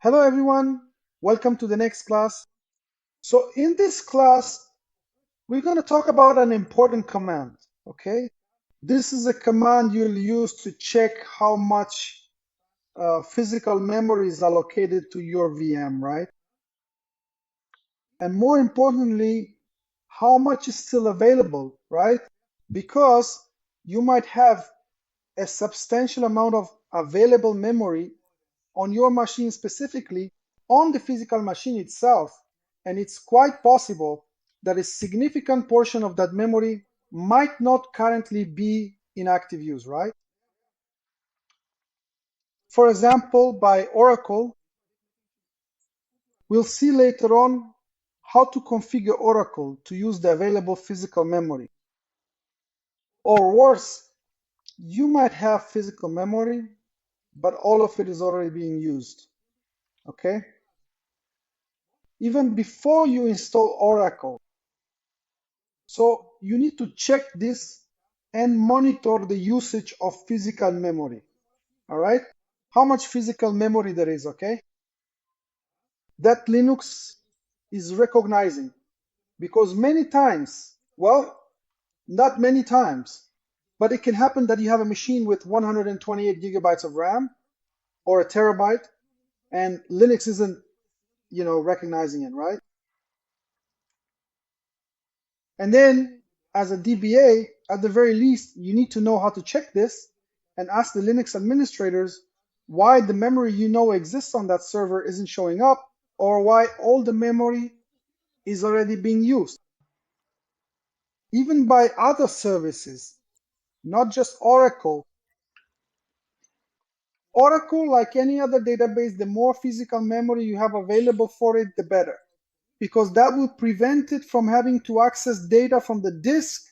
Hello everyone, welcome to the next class. So in this class, we're going to talk about an important command, okay? This is a command you'll use to check how much physical memory is allocated to your VM, right? And more importantly, how much is still available, right? Because you might have a substantial amount of available memory on your machine specifically, on the physical machine itself, and it's quite possible that a significant portion of that memory might not currently be in active use, right? For example, by Oracle, we'll see later on how to configure Oracle to use the available physical memory. Or worse, you might have physical memory, but all of it is already being used, okay? Even before you install Oracle, so you need to check this and monitor the usage of physical memory. All right? How much physical memory there is, okay? That Linux is recognizing, because many times, well, not many times, but it can happen that you have a machine with 128 gigabytes of RAM or a terabyte, and Linux isn't, recognizing it, right? And then as a DBA, at the very least, you need to know how to check this and ask the Linux administrators why the memory you know exists on that server isn't showing up, or why all the memory is already being used. Even by other services, not just Oracle. Oracle, like any other database, the more physical memory you have available for it, the better, because that will prevent it from having to access data from the disk,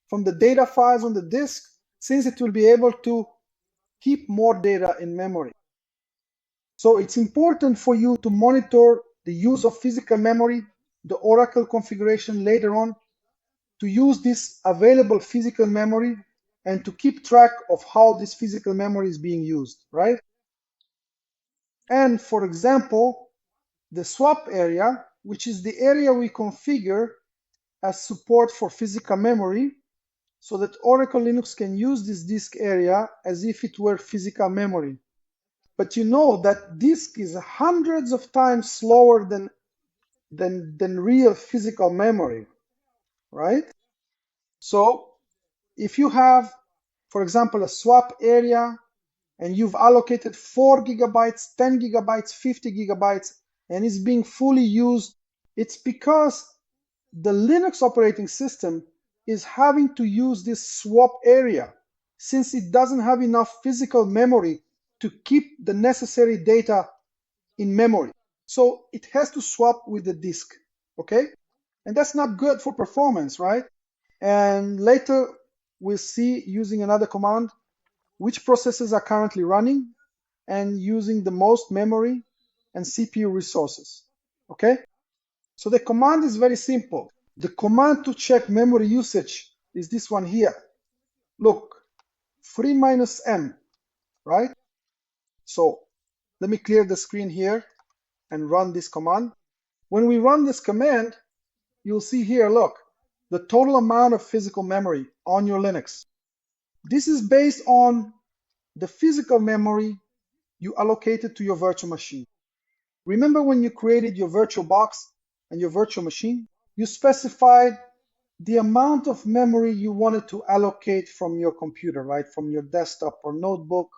from the data files on the disk, since it will be able to keep more data in memory. So it's important for you to monitor the use of physical memory, the Oracle configuration later on, to use this available physical memory and to keep track of how this physical memory is being used, right? And for example, the swap area, which is the area we configure as support for physical memory, so that Oracle Linux can use this disk area as if it were physical memory. But you know that disk is hundreds of times slower than real physical memory, right? So if you have, for example, a swap area and you've allocated 4 gigabytes, 10 gigabytes, 50 gigabytes, and it's being fully used, it's because the Linux operating system is having to use this swap area since it doesn't have enough physical memory to keep the necessary data in memory. So it has to swap with the disk, okay? And that's not good for performance, right? And later we'll see, using another command, which processes are currently running and using the most memory and CPU resources, okay? So the command is very simple. The command to check memory usage is this one here. Look, free -m, right? So let me clear the screen here and run this command. When we run this command, you'll see here, look, the total amount of physical memory on your Linux. This is based on the physical memory you allocated to your virtual machine. Remember when you created your virtual box and your virtual machine? You specified the amount of memory you wanted to allocate from your computer, right? From your desktop or notebook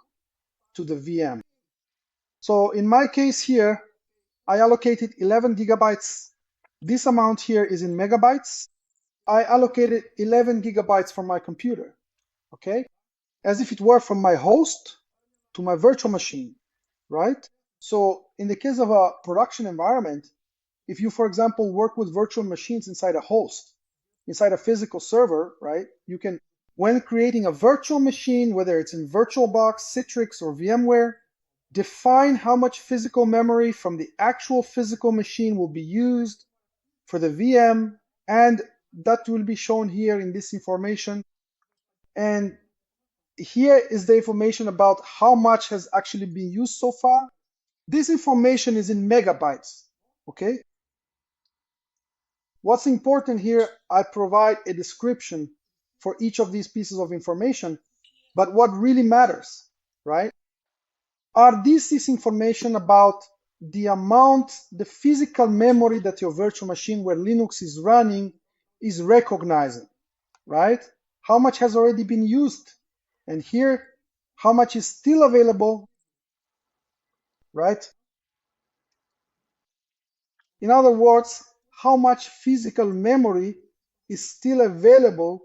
to the VM. So in my case here, I allocated 11 gigabytes. This amount here is in megabytes. I allocated 11 gigabytes from my computer, okay? As if it were from my host to my virtual machine, right? So in the case of a production environment, if you, for example, work with virtual machines inside a host, inside a physical server, right? You can, when creating a virtual machine, whether it's in VirtualBox, Citrix, or VMware, define how much physical memory from the actual physical machine will be used for the VM, and that will be shown here in this information. And here is the information about how much has actually been used so far. This information is in megabytes, okay? What's important here, I provide a description for each of these pieces of information, but what really matters, right? Are this information about the amount, the physical memory that your virtual machine where Linux is running is recognizing, right? How much has already been used? And here, how much is still available, right? In other words, how much physical memory is still available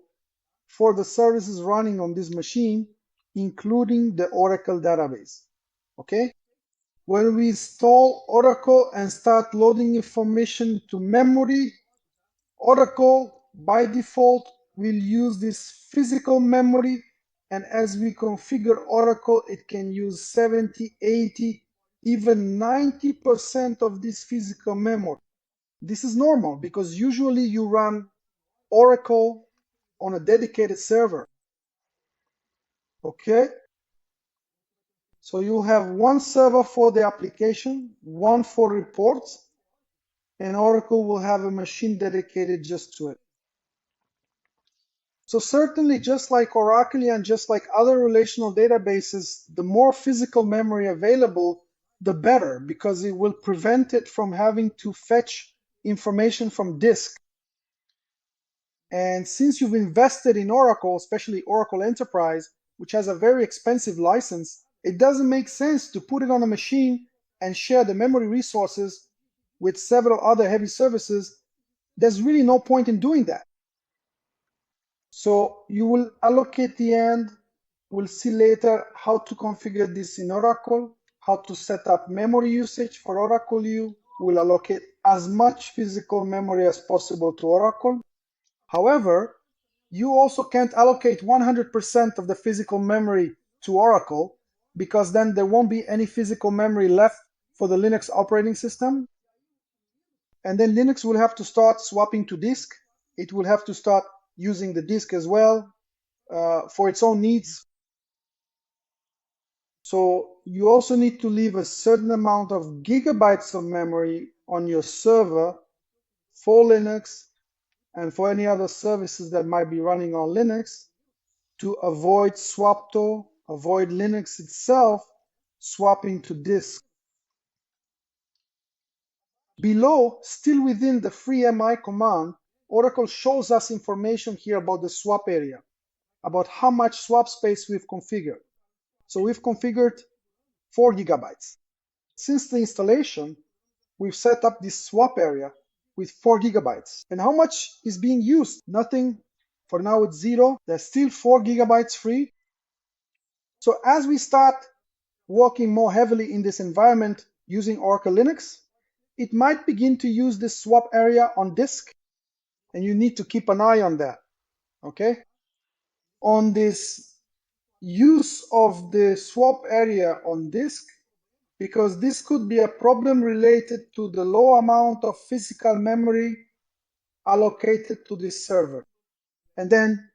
for the services running on this machine, including the Oracle database, okay? When we install Oracle and start loading information to memory, Oracle by default will use this physical memory, and as we configure Oracle, it can use 70, 80, even 90% of this physical memory. This is normal because usually you run Oracle on a dedicated server, okay? So you have one server for the application, one for reports, and Oracle will have a machine dedicated just to it. So certainly, just like Oracle and just like other relational databases, the more physical memory available, the better, because it will prevent it from having to fetch information from disk. And since you've invested in Oracle, especially Oracle Enterprise, which has a very expensive license, it doesn't make sense to put it on a machine and share the memory resources with several other heavy services. There's really no point in doing that. So you will allocate the end. We'll see later how to configure this in Oracle, how to set up memory usage for Oracle U. We'll allocate as much physical memory as possible to Oracle. However, you also can't allocate 100% of the physical memory to Oracle, because then there won't be any physical memory left for the Linux operating system. And then Linux will have to start swapping to disk. It will have to start using the disk as well for its own needs. So you also need to leave a certain amount of gigabytes of memory on your server for Linux and for any other services that might be running on Linux to avoid swapto, avoid Linux itself swapping to disk. Below, still within the freemi command, Oracle shows us information here about the swap area, about how much swap space we've configured. So we've configured 4 gigabytes. Since the installation, we've set up this swap area with 4 gigabytes. And how much is being used? Nothing. For now, it's 0. There's still 4 gigabytes free. So as we start working more heavily in this environment using Oracle Linux, it might begin to use this swap area on disk, and you need to keep an eye on that, okay? On this use of the swap area on disk, because this could be a problem related to the low amount of physical memory allocated to this server. And then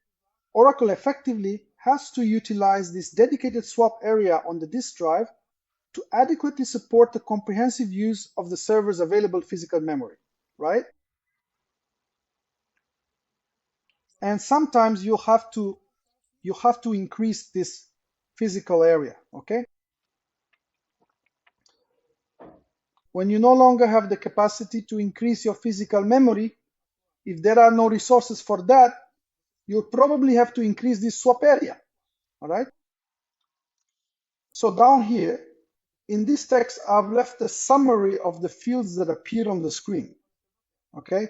Oracle effectively has to utilize this dedicated swap area on the disk drive to adequately support the comprehensive use of the server's available physical memory, right? And sometimes you have to increase this physical area, okay? When you no longer have the capacity to increase your physical memory, if there are no resources for that, you'll probably have to increase this swap area, all right? So down here, in this text, I've left a summary of the fields that appear on the screen, okay?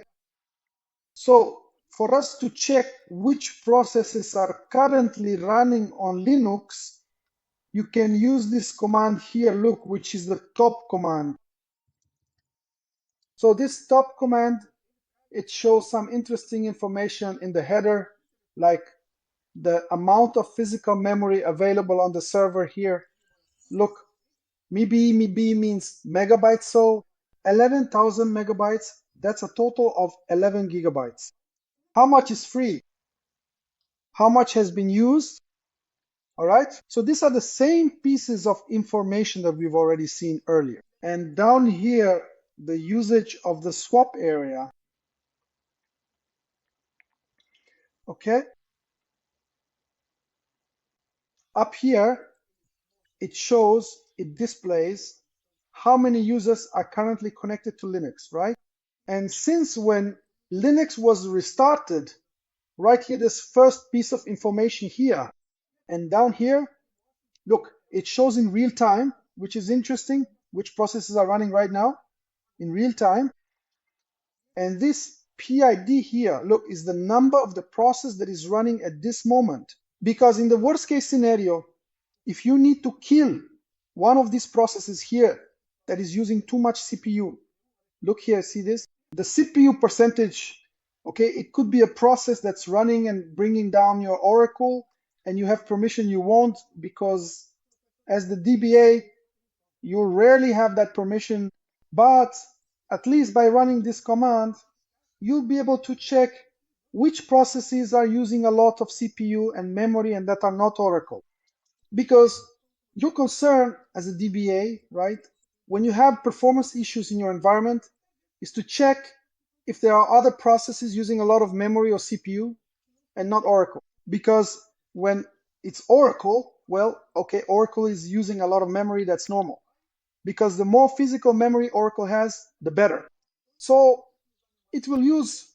So for us to check which processes are currently running on Linux, you can use this command here, look, which is the top command. So this top command, it shows some interesting information in the header, like the amount of physical memory available on the server here. Look, MB means megabytes, so 11,000 megabytes, that's a total of 11 gigabytes. How much is free? How much has been used? All right, so these are the same pieces of information that we've already seen earlier. And down here, the usage of the swap area, okay? Up here, it displays how many users are currently connected to Linux, right? And since when Linux was restarted, right here, this first piece of information here, and down here, look, it shows in real time, which is interesting, which processes are running right now in real time. And this PID here, look, is the number of the process that is running at this moment. Because in the worst case scenario, if you need to kill one of these processes here that is using too much CPU, look here, see this? The CPU percentage, okay, it could be a process that's running and bringing down your Oracle, and you have permission you won't, because as the DBA, you rarely have that permission, but at least by running this command, you'll be able to check which processes are using a lot of CPU and memory and that are not Oracle. Because your concern as a DBA, right, when you have performance issues in your environment, is to check if there are other processes using a lot of memory or CPU and not Oracle. Because when it's Oracle, well, okay, Oracle is using a lot of memory, that's normal. Because the more physical memory Oracle has, the better. So it will use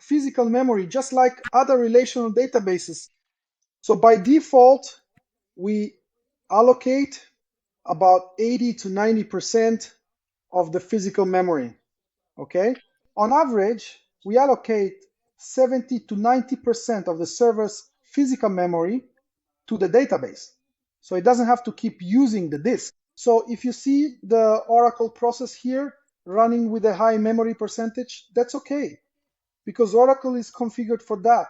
physical memory just like other relational databases. So by default, we allocate about 80 to 90% of the physical memory, okay? On average, we allocate 70 to 90% of the server's physical memory to the database. So it doesn't have to keep using the disk. So if you see the Oracle process here running with a high memory percentage, that's okay, because Oracle is configured for that.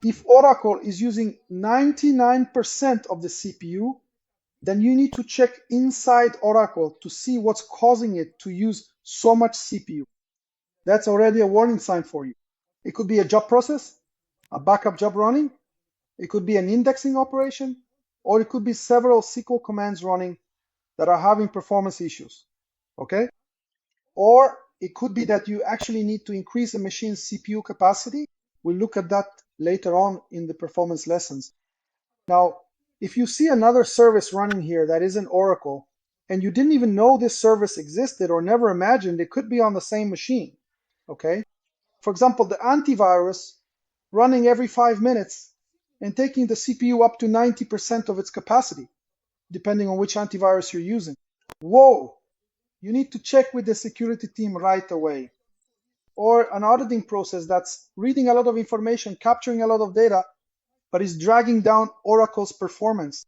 If Oracle is using 99% of the CPU, then you need to check inside Oracle to see what's causing it to use so much CPU. That's already a warning sign for you. It could be a job process, a backup job running, it could be an indexing operation, or it could be several SQL commands running that are having performance issues, okay? Or it could be that you actually need to increase the machine's CPU capacity. We'll look at that later on in the performance lessons. Now, if you see another service running here that isn't Oracle, and you didn't even know this service existed or never imagined it could be on the same machine, okay? For example, the antivirus running every 5 minutes and taking the CPU up to 90% of its capacity, depending on which antivirus you're using. Whoa, you need to check with the security team right away. Or an auditing process that's reading a lot of information, capturing a lot of data, but is dragging down Oracle's performance.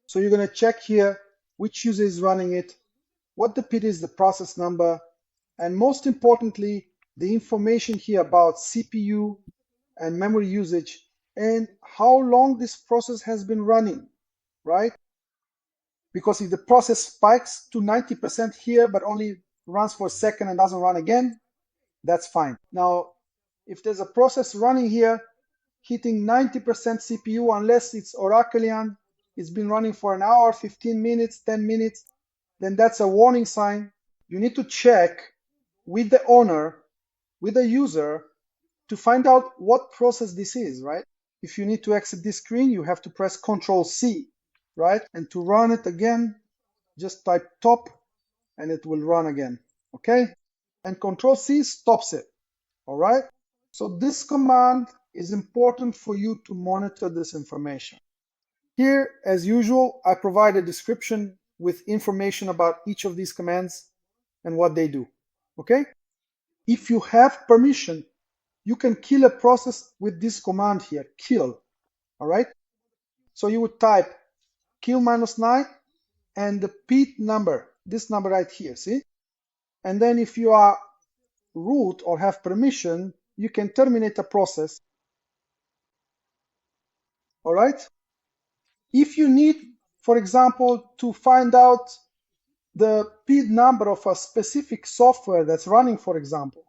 So you're going to check here which user is running it, what the PID is, the process number, and most importantly, the information here about CPU and memory usage and how long this process has been running, right? Because if the process spikes to 90% here but only runs for a second and doesn't run again, that's fine. Now, if there's a process running here hitting 90% CPU, unless it's Oraclean, it's been running for an hour, 15 minutes, 10 minutes, then that's a warning sign. You need to check with the owner, with the user, to find out what process this is, right? If you need to exit this screen, you have to press Control-C, right? And to run it again, just type top and it will run again, okay? And Control-C stops it, all right? So this command is important for you to monitor this information. Here, as usual, I provide a description with information about each of these commands and what they do, okay? If you have permission, you can kill a process with this command here, kill, all right? So you would type kill -9 and the PID number, this number right here, see? And then if you are root or have permission, you can terminate a process, all right? If you need, for example, to find out the PID number of a specific software that's running, for example,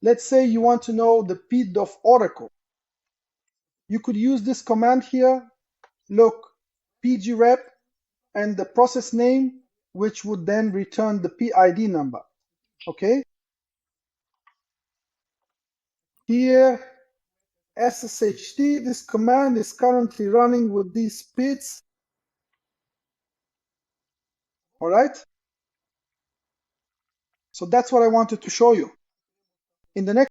let's say you want to know the PID of Oracle, you could use this command here, look, pgrep and the process name which would then return the PID number. Okay? Here, SSHD, this command is currently running with these bits. All right? So that's what I wanted to show you. In the next